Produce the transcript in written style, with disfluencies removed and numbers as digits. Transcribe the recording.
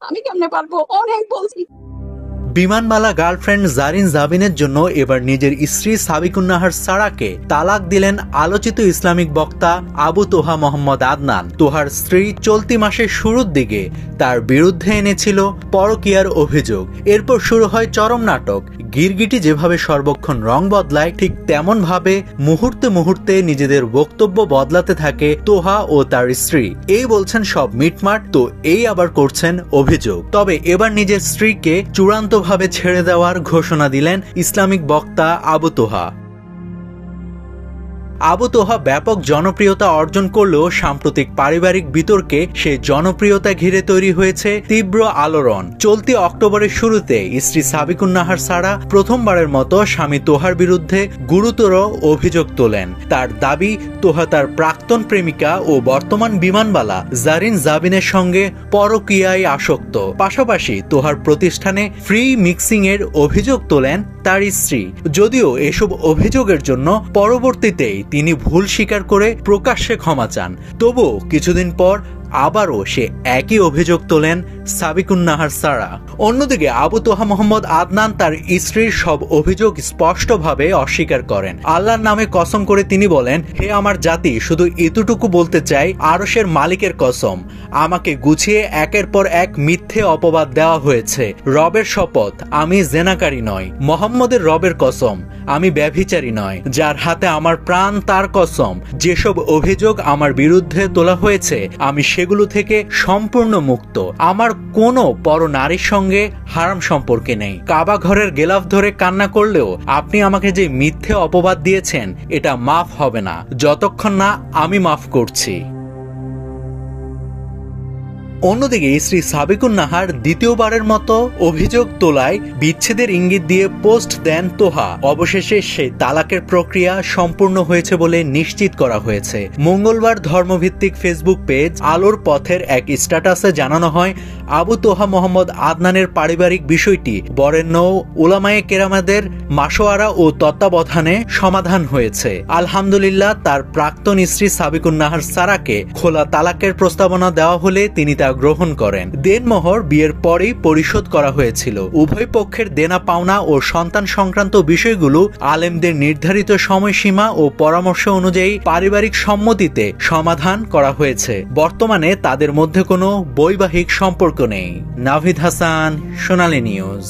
আমি কেমনে পারবো, অনেক বলছি। বিমানবালা গার্লফ্রেন্ড জারিন জাবিনের জন্য এবার নিজের স্ত্রী সাবিকুন নাহার সারাকে তালাক দিলেন আলোচিত ইসলামিক বক্তা আবু তোহা মোহাম্মদ আদনান। তোহার স্ত্রী চলতি মাসের শুরুর দিকে তার বিরুদ্ধে এনেছিল পরকীয়ার অভিযোগ। এরপর শুরু হয় চরম নাটক। গিরগিটি যেভাবে সর্বক্ষণ রং বদলায়, ঠিক তেমন ভাবে মুহূর্তে মুহূর্তে নিজেদের বক্তব্য বদলাতে থাকে তোহা ও তার স্ত্রী। এই বলছেন সব মিটমাট, তো এই আবার করছেন অভিযোগ। তবে এবার নিজের স্ত্রীকে চূড়ান্তভাবে ছেড়ে দেওয়ার ঘোষণা দিলেন ইসলামিক বক্তা আবু তোহা। আবু তোহা ব্যাপক জনপ্রিয়তা অর্জন করলেও সাম্প্রতিক পারিবারিক বিতর্কে সে জনপ্রিয়তা ঘিরে তৈরি হয়েছে তীব্র আলোড়ন। চলতি অক্টোবরের শুরুতে স্ত্রী সাবিকুন নাহার সারা প্রথমবারের মতো স্বামী তোহার বিরুদ্ধে গুরুতর অভিযোগ তোলেন। তার দাবি, তোহা তার প্রাক্তন প্রেমিকা ও বর্তমান বিমানবালা জারিন জাবিনের সঙ্গে পরকীয়ায় আসক্ত। পাশাপাশি তোহার প্রতিষ্ঠানে ফ্রি মিক্সিং এর অভিযোগ তোলেন তার স্ত্রী। যদিও এসব অভিযোগের জন্য পরবর্তীতেই তিনি ভুল স্বীকার করে প্রকাশ্যে ক্ষমা চান, তবুও কিছুদিন পর আবারও সে একই অভিযোগ তোলেন সাবিকুন নাহার সারা। অন্যদিকে আবু তোহা মোহাম্মদ আদনান তার স্ত্রীর সব অভিযোগ স্পষ্টভাবে অস্বীকার করেন। আল্লাহর নামে কসম করে তিনি বলেন, হে আমার জাতি, শুধু এতটুকু বলতে চাই, আরশের মালিকের কসম, আমাকে গুছিয়ে একের পর এক মিথ্যে অপবাদ দেওয়া হয়েছে। রবের শপথ, আমি জেনাকারী নয়। মোহাম্মদের রবের কসম, আমি ব্যভিচারী নয়। যার হাতে আমার প্রাণ, তার কসম, যেসব অভিযোগ আমার বিরুদ্ধে তোলা হয়েছে আমি সেগুলো থেকে সম্পূর্ণ মুক্ত। আমার কোনো পরনারীর সঙ্গে হারাম সম্পর্কে নেই। কাবা ঘরের গেলাফ ধরে কান্না করলেও আপনি আমাকে যে মিথ্যে অপবাদ দিয়েছেন এটা মাফ হবে না, যতক্ষণ না আমি মাফ করছি। অন্যদিকে স্ত্রী সাবিকুন নাহার দ্বিতীয়বারের মতো অভিযোগ তোলায় বিচ্ছেদের ইঙ্গিত দিয়ে পোস্ট দেন তোহা। অবশেষে সেই তালাকের প্রক্রিয়া সম্পূর্ণ হয়েছে বলে নিশ্চিত করা হয়েছে। মঙ্গলবার ধর্মভিত্তিক ফেসবুক পেজ আলোর পথের এক স্ট্যাটাসে জানানো হয়, আবু তোহা মোহাম্মদ আদনানের পারিবারিক বিষয়টি বরেণ্য উলামায়ে কেরামাদের মাশওয়ারা ও তত্ত্বাবধানে সমাধান হয়েছে। আলহামদুলিল্লাহ, তার প্রাক্তন স্ত্রী সাবিকুন নাহার সারাকে খোলা তালাকের প্রস্তাবনা দেওয়া হলে তিনি তা গ্রহণ করেন। দেনমোহর বিয়ের পরেই পরিশোধ করা হয়েছিল। উভয় পক্ষের দেনা পাওনা ও সন্তান সংক্রান্ত বিষয়গুলো আলেমদের নির্ধারিত সময়সীমা ও পরামর্শ অনুযায়ী পারিবারিক সম্মতিতে সমাধান করা হয়েছে। বর্তমানে তাদের মধ্যে কোনো বৈবাহিক সম্পর্ক নেই। নাভিদ হাসান, সোনালী নিউজ।